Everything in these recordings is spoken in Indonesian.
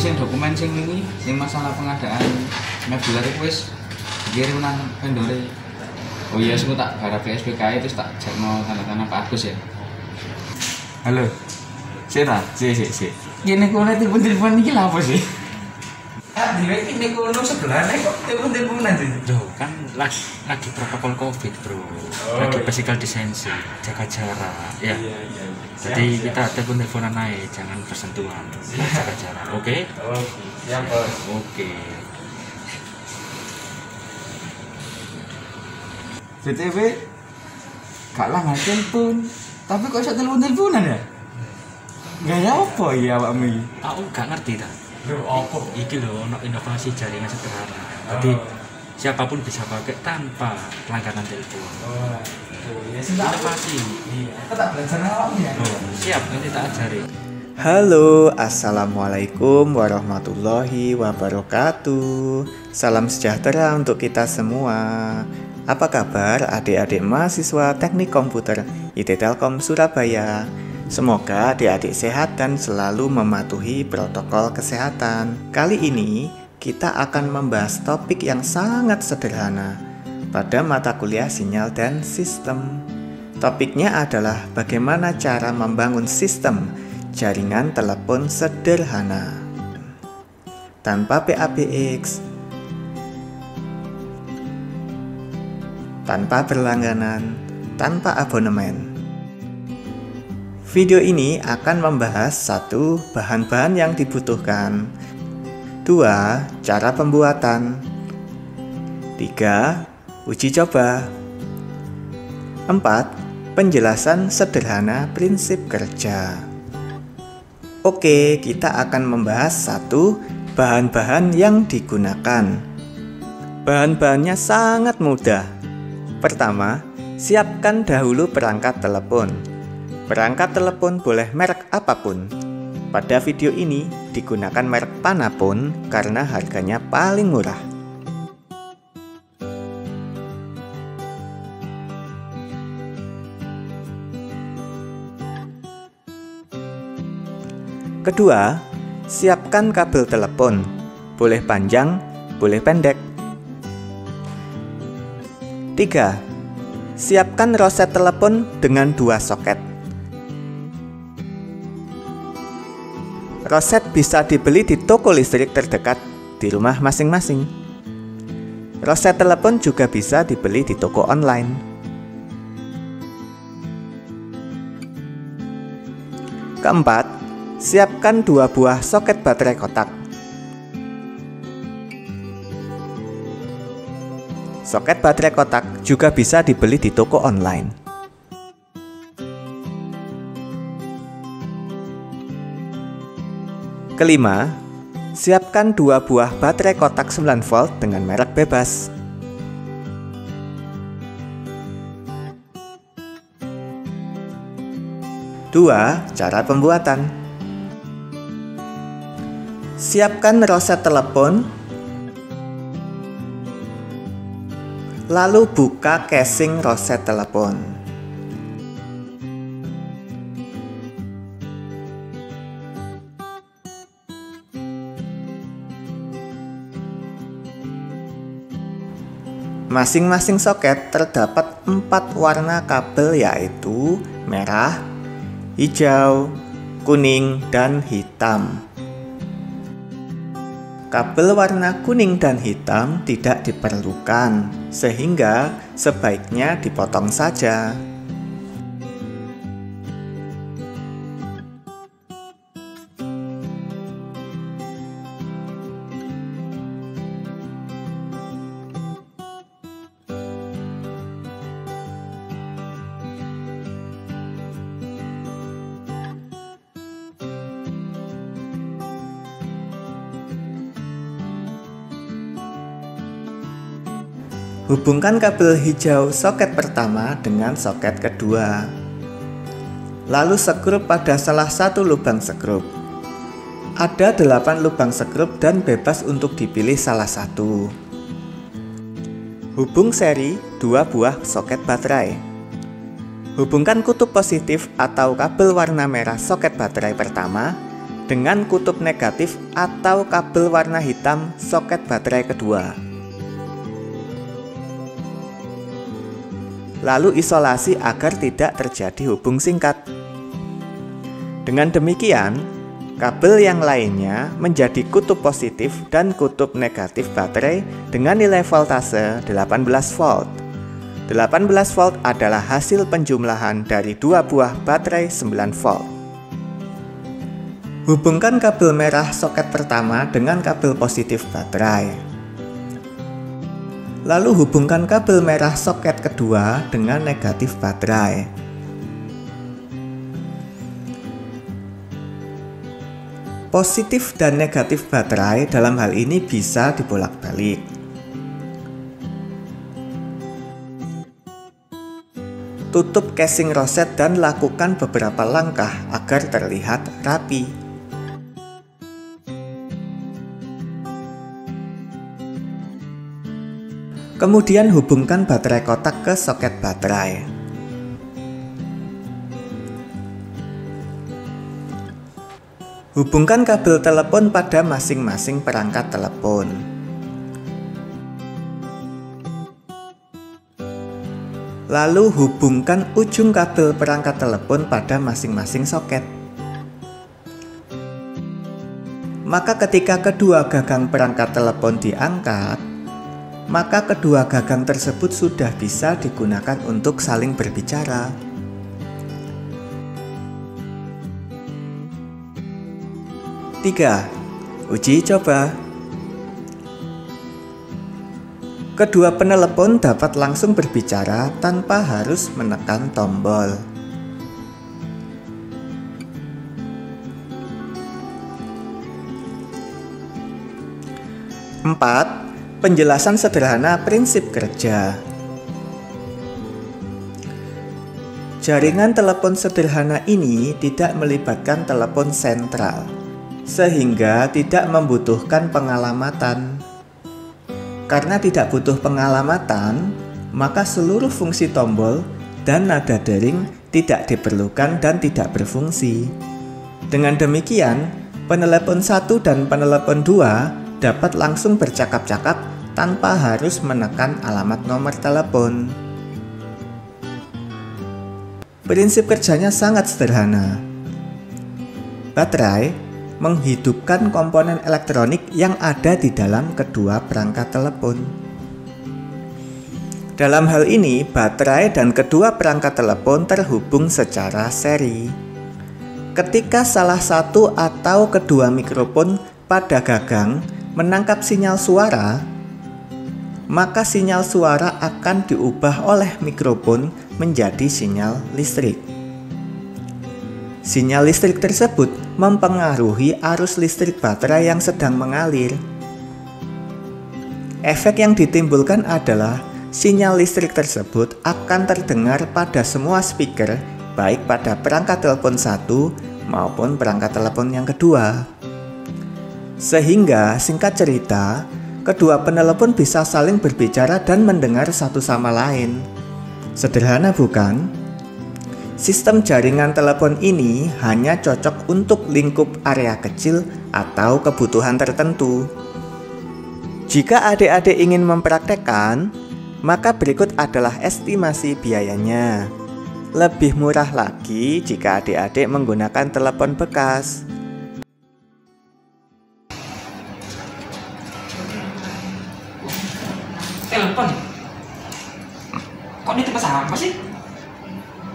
sing dokumen sing ini sing masalah pengadaan modular itu wis dikirim nang vendore. Oh iya, aku tak harap SPKI terus tak cekno tanda-tanda Pak Agus ya. Halo. Si. Gini kono telepon iki lha apa sih? Direk ini kono sebelahnya kok telepon-teleponan sih. Loh, kan lagi protokol Covid, Bro. Lagi physical distancing, jaga jarak. Ya. Iya. Jadi kita telepon-teleponan aja, jangan bersentuhan. Jaga jarak. Oke? Siap, Bos. Oke. BTW gak lah telepon. Tapi kok iso telepon-teleponan ya? Gaya apa ya awakmu iki? Aku gak ngerti ta. Lho apa? Iki lho ono inovasi jaringan sederhana. Jadi siapapun bisa pakai tanpa langganan telepon. Oh, ya sih Inovasi. Iya, aku tak belajar awakmu ya. Oh, siap, nanti tak ajari. Halo, assalamualaikum warahmatullahi wabarakatuh. Salam sejahtera untuk kita semua. Apa kabar adik-adik mahasiswa Teknik Komputer IT Telkom Surabaya? Semoga adik-adik sehat dan selalu mematuhi protokol kesehatan. Kali ini kita akan membahas topik yang sangat sederhana pada mata kuliah sinyal dan sistem. Topiknya adalah bagaimana cara membangun sistem jaringan telepon sederhana tanpa PABX, tanpa berlangganan, tanpa abonemen. Video ini akan membahas 1. Bahan-bahan yang dibutuhkan, 2. Cara pembuatan, 3. Uji coba, 4. Penjelasan sederhana prinsip kerja. Oke, kita akan membahas 1. Bahan-bahan yang digunakan. Bahan-bahannya sangat mudah. Pertama, siapkan dahulu perangkat telepon. Perangkat telepon boleh merek apapun. Pada video ini digunakan merek Panapun karena harganya paling murah. Kedua, siapkan kabel telepon. Boleh panjang, boleh pendek. 3. Siapkan roset telepon dengan 2 soket. Roset bisa dibeli di toko listrik terdekat di rumah masing-masing. Roset telepon juga bisa dibeli di toko online. Keempat, siapkan 2 buah soket baterai kotak. Soket baterai kotak juga bisa dibeli di toko online. Kelima, siapkan 2 buah baterai kotak 9 volt dengan merek bebas. Dua, cara pembuatan. Siapkan roset telepon, lalu buka casing roset telepon. Masing-masing soket terdapat 4 warna kabel, yaitu merah, hijau, kuning, dan hitam. Kabel warna kuning dan hitam tidak diperlukan, sehingga sebaiknya dipotong saja. Hubungkan kabel hijau soket pertama dengan soket kedua. Lalu skrup pada salah satu lubang skrup. Ada 8 lubang skrup dan bebas untuk dipilih salah satu. Hubung seri 2 buah soket baterai. Hubungkan kutub positif atau kabel warna merah soket baterai pertama dengan kutub negatif atau kabel warna hitam soket baterai kedua. Lalu isolasi agar tidak terjadi hubung singkat. Dengan demikian, kabel yang lainnya menjadi kutub positif dan kutub negatif baterai dengan nilai voltase 18 volt. 18 volt adalah hasil penjumlahan dari dua buah baterai 9 volt. Hubungkan kabel merah soket pertama dengan kabel positif baterai. Lalu hubungkan kabel merah soket kedua dengan negatif baterai. Positif dan negatif baterai dalam hal ini bisa dibolak-balik. Tutup casing roset dan lakukan beberapa langkah agar terlihat rapi. Kemudian hubungkan baterai kotak ke soket baterai. Hubungkan kabel telepon pada masing-masing perangkat telepon. Lalu hubungkan ujung kabel perangkat telepon pada masing-masing soket. Maka ketika kedua gagang perangkat telepon diangkat, maka kedua gagang tersebut sudah bisa digunakan untuk saling berbicara. Tiga, uji coba. Kedua penelepon dapat langsung berbicara tanpa harus menekan tombol. 4. Penjelasan sederhana prinsip kerja. Jaringan telepon sederhana ini tidak melibatkan telepon sentral, sehingga tidak membutuhkan pengalamatan. Karena tidak butuh pengalamatan, maka seluruh fungsi tombol dan nada dering tidak diperlukan dan tidak berfungsi. Dengan demikian, penelepon 1 dan penelepon 2 dapat langsung bercakap-cakap tanpa harus menekan alamat nomor telepon. Prinsip kerjanya sangat sederhana. Baterai menghidupkan komponen elektronik yang ada di dalam kedua perangkat telepon. Dalam hal ini, baterai dan kedua perangkat telepon terhubung secara seri. Ketika salah satu atau kedua mikrofon pada gagang menangkap sinyal suara, maka sinyal suara akan diubah oleh mikrofon menjadi sinyal listrik. Sinyal listrik tersebut mempengaruhi arus listrik baterai yang sedang mengalir. Efek yang ditimbulkan adalah sinyal listrik tersebut akan terdengar pada semua speaker, baik pada perangkat telepon 1 maupun perangkat telepon yang kedua. Sehingga, singkat cerita, kedua penelepon bisa saling berbicara dan mendengar satu sama lain. Sederhana bukan? Sistem jaringan telepon ini hanya cocok untuk lingkup area kecil atau kebutuhan tertentu. Jika adik-adik ingin mempraktekkan, maka berikut adalah estimasi biayanya. Lebih murah lagi jika adik-adik menggunakan telepon bekas. Telepon? Kok ini tipe apa sih?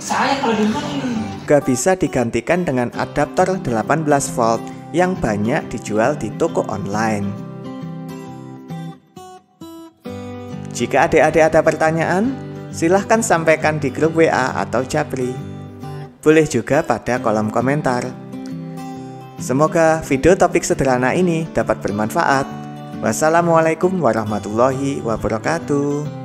Saya kalau di rumah ini Gak bisa digantikan dengan adaptor 18 volt yang banyak dijual di toko online. Jika adik-adik ada pertanyaan, silahkan sampaikan di grup WA atau Japri. Boleh juga pada kolom komentar. Semoga video topik sederhana ini dapat bermanfaat. Wassalamualaikum warahmatullahi wabarakatuh.